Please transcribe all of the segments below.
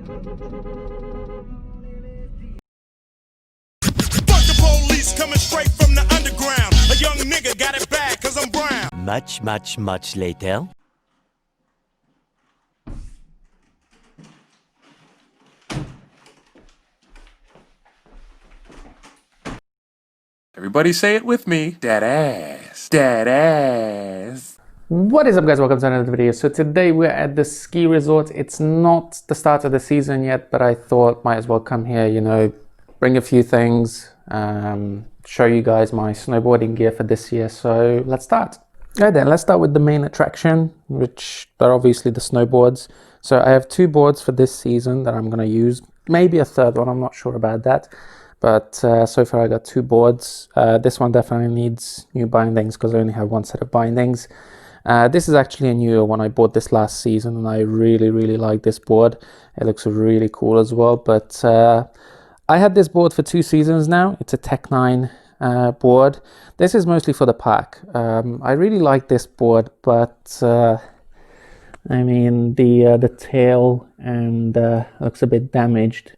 Coming straight from the underground. A young nigga got it bad cause I'm brown. Much later. Everybody say it with me. That ass. That ass. What is up, guys? Welcome to another video. So today we're at the ski resort. It's not the start of the season yet, but I thought might as well come here, you know, bring a few things, show you guys my snowboarding gear for this year. So let's start. Right then, let's start with the main attraction, which are obviously the snowboards. So I have two boards for this season that I'm going to use, maybe a third one, I'm not sure about that. But so far I got two boards. This one definitely needs new bindings because I only have one set of bindings. This is actually a newer one. I bought this last season and I really like this board. It looks really cool as well. But I had this board for 2 seasons now. It's a Tech 9 board. This is mostly for the pack. I really like this board, but I mean the tail and looks a bit damaged.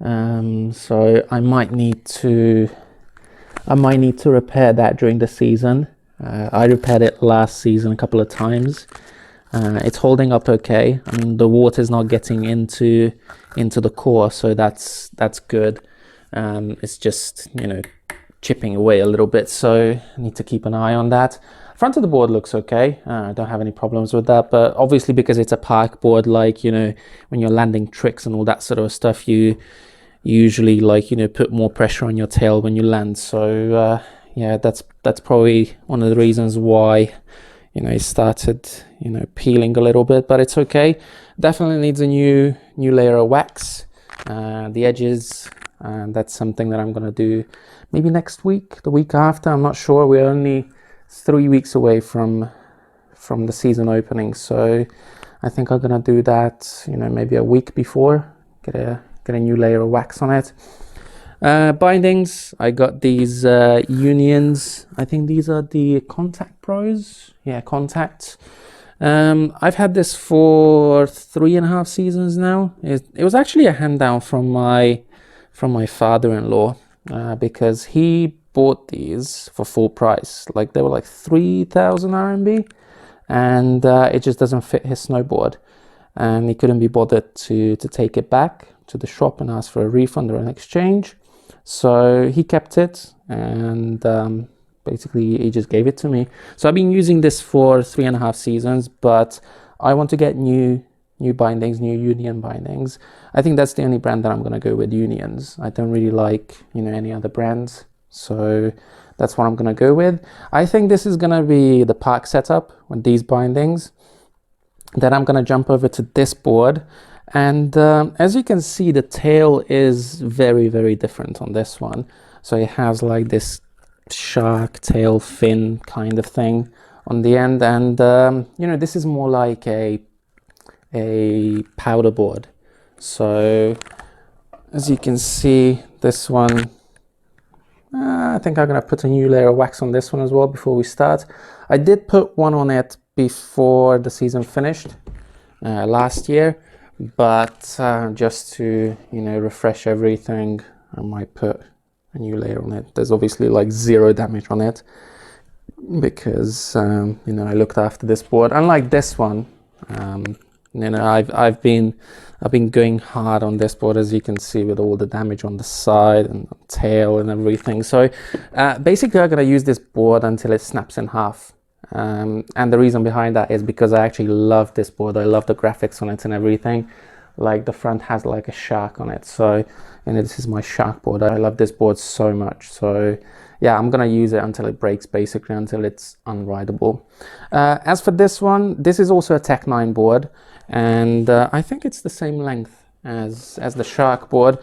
So I might need to repair that during the season. I repaired it last season a couple of times. It's holding up okay. I mean, the water's not getting into the core, so that's good. It's just, you know, chipping away a little bit, so I need to keep an eye on that. Front of the board looks okay. I don't have any problems with that, but obviously because it's a park board, like, you know, when you're landing tricks and all that sort of stuff, you usually, like, you know, put more pressure on your tail when you land. So yeah, that's probably one of the reasons why, you know, it started, you know, peeling a little bit, but it's okay. Definitely needs a new layer of wax. The edges, that's something that I'm gonna do maybe next week, the week after, I'm not sure. We're only 3 weeks away from the season opening, so I think I'm gonna do that, you know, maybe a week before, get a new layer of wax on it. Bindings, I got these Unions. I think these are the Contact Pros. Yeah, Contact. I've had this for 3.5 seasons now. It was actually a hand down from my father-in-law, because he bought these for full price. Like, they were like 3,000 RMB, and it just doesn't fit his snowboard, and he couldn't be bothered to take it back to the shop and ask for a refund or an exchange. So he kept it, and basically he just gave it to me. So I've been using this for 3.5 seasons, but I want to get new bindings, new Union bindings. I think that's the only brand that I'm going to go with, Unions. I don't really like, you know, any other brands, so that's what I'm going to go with. I think this is going to be the park setup with these bindings. Then I'm going to jump over to this board. And as you can see, the tail is very different on this one. So it has like this shark tail fin kind of thing on the end, and you know, this is more like a powder board. So as you can see, this one, I think I'm gonna put a new layer of wax on this one as well before we start. I did put one on it before the season finished last year, but just to, you know, refresh everything, I might put a new layer on it. There's obviously like 0 damage on it because you know, I looked after this board. Unlike this one, you know, I've been going hard on this board, as you can see, with all the damage on the side and tail and everything. So basically I'm gonna use this board until it snaps in half. And the reason behind that is because I actually love this board. I love the graphics on it and everything. Like, the front has like a shark on it, so, and this is my shark board. I love this board so much. So yeah, I'm gonna use it until it breaks, basically until it's unrideable. As for this one, this is also a Tech 9 board, and I think it's the same length as the shark board,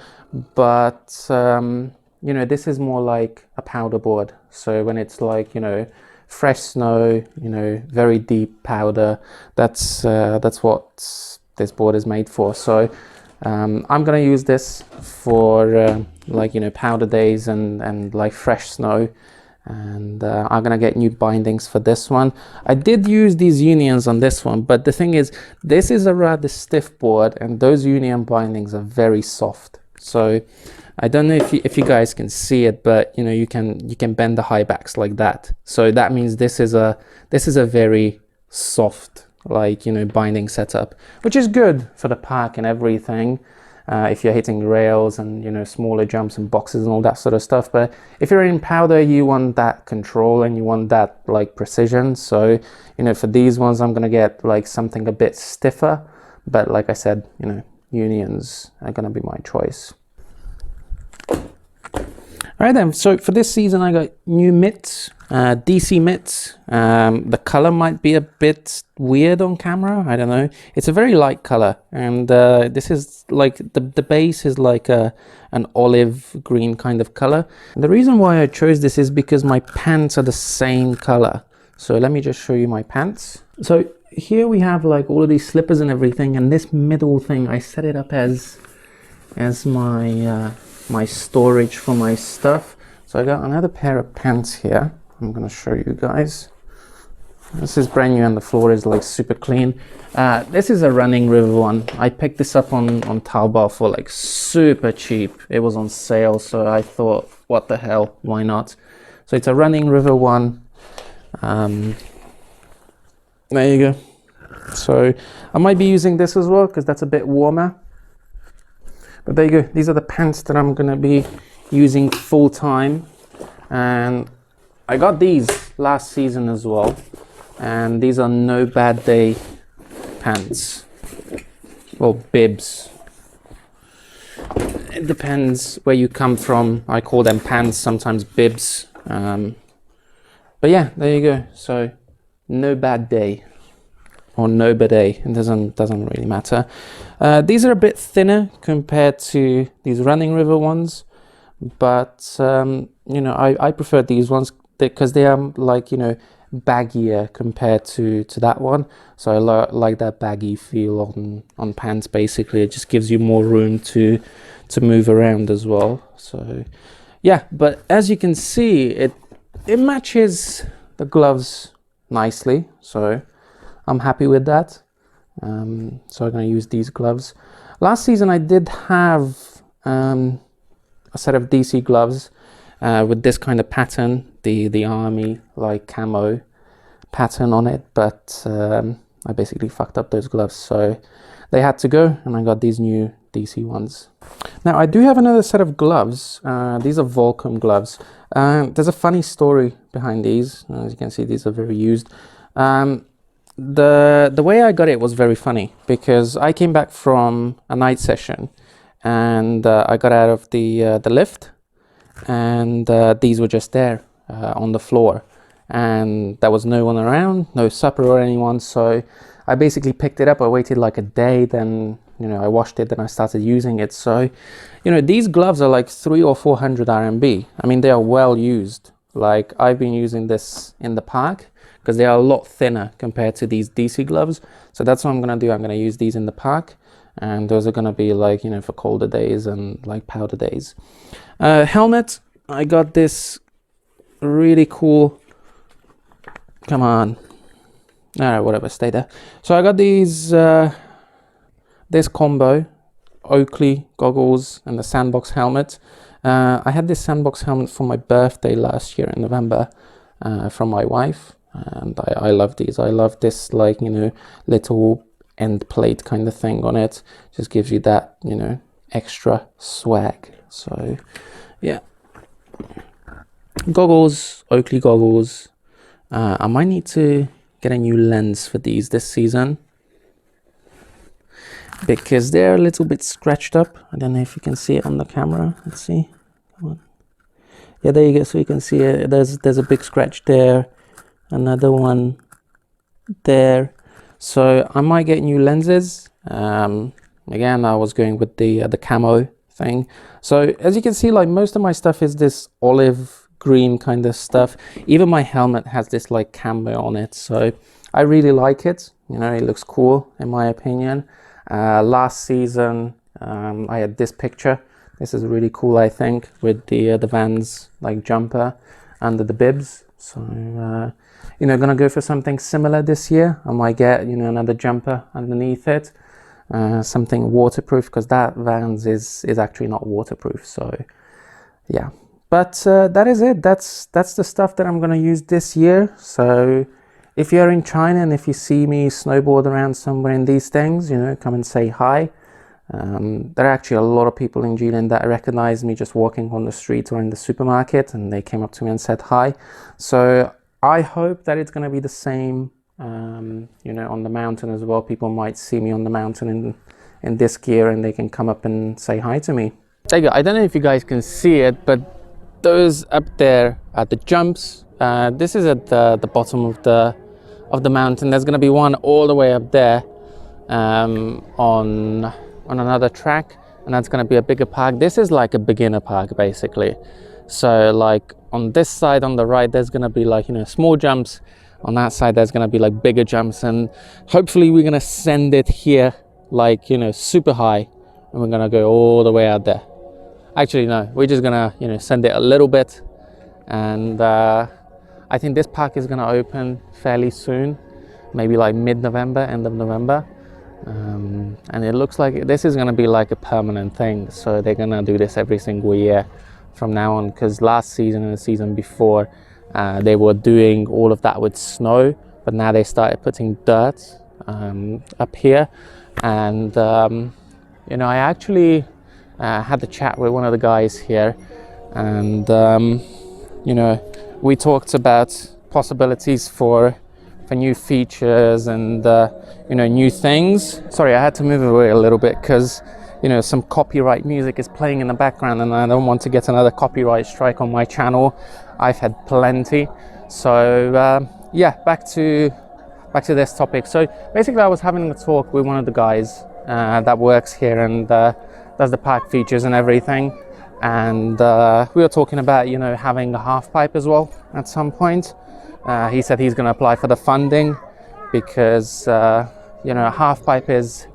but you know, this is more like a powder board. So when it's like, you know, fresh snow, you know, very deep powder, that's what this board is made for. So I'm gonna use this for like, you know, powder days and like fresh snow, and I'm gonna get new bindings for this one. I did use these unions on this one, but the thing is, this is a rather stiff board and those union bindings are very soft. So I don't know if you guys can see it, but you know, you can bend the high backs like that. So that means this is a very soft, like, you know, binding setup, which is good for the park and everything. If you're hitting rails and, you know, smaller jumps and boxes and all that sort of stuff. But if you're in powder, you want that control and you want that like precision. So, you know, for these ones, I'm gonna get like something a bit stiffer. But like I said, you know, unions are gonna be my choice. All right then, so for this season I got new mitts, DC mitts. The color might be a bit weird on camera, I don't know. It's a very light color, and this is like, the base is like an olive green kind of color. And the reason why I chose this is because my pants are the same color. So let me just show you my pants. So here we have like all of these slippers and everything, and this middle thing, I set it up as my my storage for my stuff. So I got another pair of pants here. I'm gonna show you guys. This is brand new and the floor is like super clean. This is a Running River one. I picked this up on Taobao for like super cheap. It was on sale, so I thought, what the hell, why not? So it's a Running River one. There you go. So I might be using this as well because that's a bit warmer. But there you go, these are the pants that I'm gonna be using full time. And I got these last season as well. And these are No Bad Day pants. Well, bibs. It depends where you come from. I call them pants, sometimes bibs. But yeah, there you go. So, No Bad Day. Or No Bad Day, it doesn't really matter. These are a bit thinner compared to these Running River ones, but you know, I prefer these ones because they are like, you know, baggier compared to that one. So I like that baggy feel on pants. Basically, it just gives you more room to move around as well. So yeah, but as you can see, it matches the gloves nicely. So I'm happy with that. So I'm going to use these gloves. Last season I did have a set of DC gloves with this kind of pattern, the army like camo pattern on it, but I basically fucked up those gloves, so they had to go, and I got these new DC ones. Now I do have another set of gloves. These are Volcom gloves. There's a funny story behind these. As you can see, these are very used. The way I got it was very funny because I came back from a night session and I got out of the lift, and these were just there on the floor, and there was no one around, no supper or anyone. So I basically picked it up. I waited like a day, then, you know, I washed it, then I started using it. So, you know, these gloves are like 300 or 400 RMB. I mean, they are well used. Like, I've been using this in the park because they are a lot thinner compared to these DC gloves. So that's what I'm gonna do. I'm gonna use these in the park, and those are gonna be like, you know, for colder days and like powder days. Helmet, I got this really cool, come on, all right, whatever, stay there. So I got these, this combo, Oakley goggles and the sandbox helmet. I had this sandbox helmet for my birthday last year in November from my wife, and I love these. I love this, like, you know, little end plate kind of thing on it. Just gives you that, you know, extra swag. So yeah, goggles, Oakley goggles. I might need to get a new lens for these this season because they're a little bit scratched up. I don't know if you can see it on the camera. Let's see. Come on. Yeah, there you go. So you can see it. There's a big scratch there, another one there. So I might get new lenses. Again, I was going with the camo thing. So as you can see, like, most of my stuff is this olive green kind of stuff. Even my helmet has this like camo on it, so I really like it. You know, it looks cool in my opinion. Last season I had this picture. This is really cool, I think, with the Vans like jumper. under the bibs. So you know, gonna go for something similar this year. I might get, you know, another jumper underneath it, something waterproof, because that Vans is actually not waterproof. So yeah, but that is it. That's the stuff that I'm gonna use this year. So if you're in China and if you see me snowboard around somewhere in these things, you know, come and say hi. There are actually a lot of people in Jilin that recognize me just walking on the street or in the supermarket, and they came up to me and said hi. So I hope that it's going to be the same, you know, on the mountain as well. People might see me on the mountain in this gear, and they can come up and say hi to me. There you go. I don't know if you guys can see it, but those up there are the jumps. This is at the bottom of the mountain. There's going to be one all the way up there on another track, and that's going to be a bigger park. This is like a beginner park basically. So like on this side on the right, there's going to be like, you know, small jumps. On that side there's going to be like bigger jumps, and hopefully we're going to send it here like, you know, super high, and we're going to go all the way out there. Actually no, we're just going to, you know, send it a little bit, and I think this park is going to open fairly soon, maybe like mid-November, end of November. And it looks like this is going to be like a permanent thing, so they're going to do this every single year from now on, because last season and the season before they were doing all of that with snow, but now they started putting dirt up here. And you know, I actually had the chat with one of the guys here, and you know, we talked about possibilities for new features and you know, new things. Sorry, I had to move away a little bit because, you know, some copyright music is playing in the background, and I don't want to get another copyright strike on my channel. I've had plenty. So yeah, back to this topic. So basically I was having a talk with one of the guys that works here and does the park features and everything, and we were talking about, you know, having a half pipe as well at some point. He said he's going to apply for the funding because you know, a half pipe is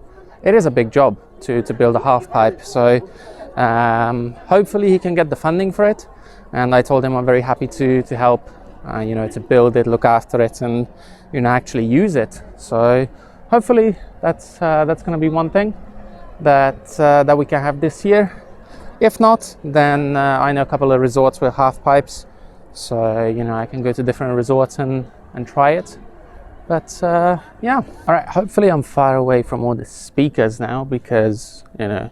a big job to build a half pipe. So hopefully he can get the funding for it, and I told him I'm very happy to help, you know, to build it, look after it, and, you know, actually use it. So hopefully that's going to be one thing that we can have this year. If not, then I know a couple of resorts with half pipes, so, you know, I can go to different resorts and try it. But yeah, all right, hopefully I'm far away from all the speakers now, because, you know,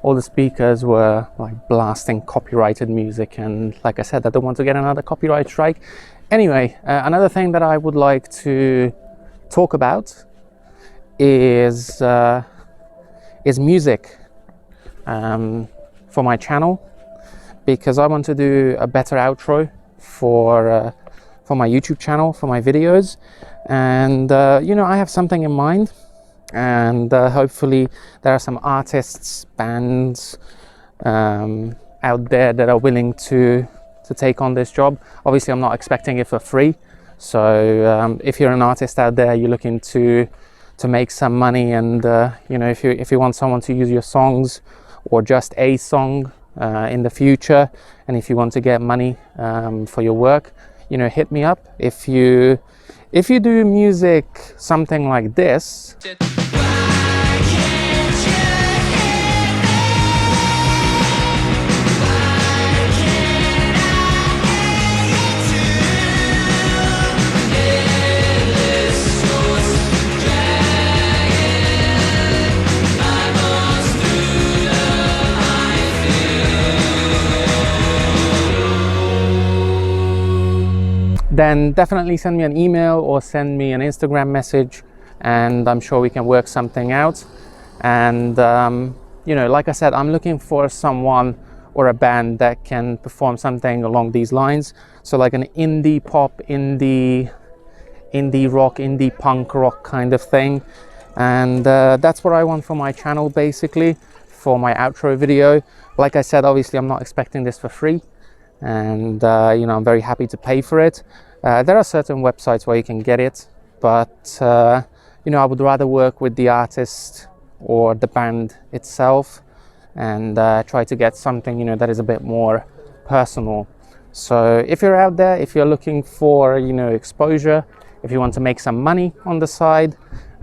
all the speakers were like blasting copyrighted music, and like I said, I don't want to get another copyright strike. Anyway, another thing that I would like to talk about is music for my channel, because I want to do a better outro for my YouTube channel, for my videos. And you know, I have something in mind, and hopefully there are some artists, bands out there that are willing to take on this job. Obviously I'm not expecting it for free, so if you're an artist out there, you're looking to make some money, and you know, if you want someone to use your songs or just a song in the future, and if you want to get money for your work, you know, hit me up. If you do music, something like this, then definitely send me an email or send me an Instagram message, and I'm sure we can work something out. And you know, like I said, I'm looking for someone or a band that can perform something along these lines. So like an indie pop, indie rock, indie punk rock kind of thing. And that's what I want for my channel, basically, for my outro video. Like I said, obviously I'm not expecting this for free, and you know, I'm very happy to pay for it. There are certain websites where you can get it, but you know, I would rather work with the artist or the band itself, and try to get something, you know, that is a bit more personal. So if you're out there, if you're looking for, you know, exposure, if you want to make some money on the side,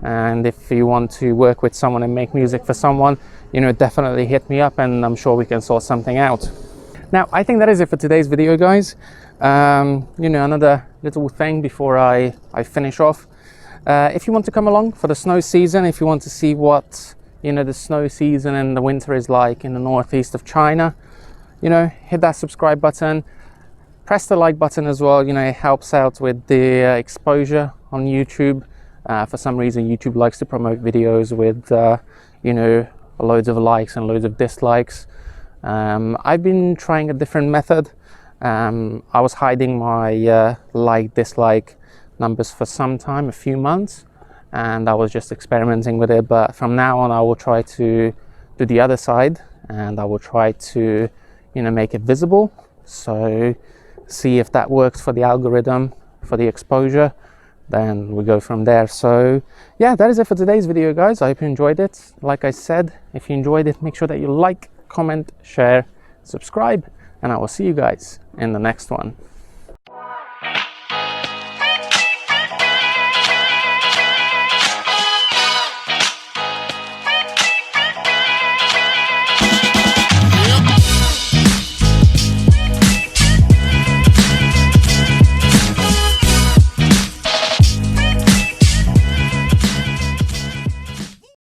and if you want to work with someone and make music for someone, you know, definitely hit me up and I'm sure we can sort something out. Now, I think that is it for today's video, guys. You know, another little thing before I finish off. If you want to come along for the snow season, if you want to see what, you know, the snow season and the winter is like in the northeast of China, you know, hit that subscribe button. Press the like button as well. You know, it helps out with the exposure on YouTube. For some reason, YouTube likes to promote videos with, you know, loads of likes and loads of dislikes. I've been trying a different method. I was hiding my like, dislike numbers for some time, a few months, and I was just experimenting with it. But from now on, I will try to do the other side, and I will try to, you know, make it visible. So see if that works for the algorithm, for the exposure. Then we go from there. So yeah, that is it for today's video, guys. I hope you enjoyed it. Like I said, if you enjoyed it, make sure that you like, comment, share, subscribe, and I will see you guys in the next one.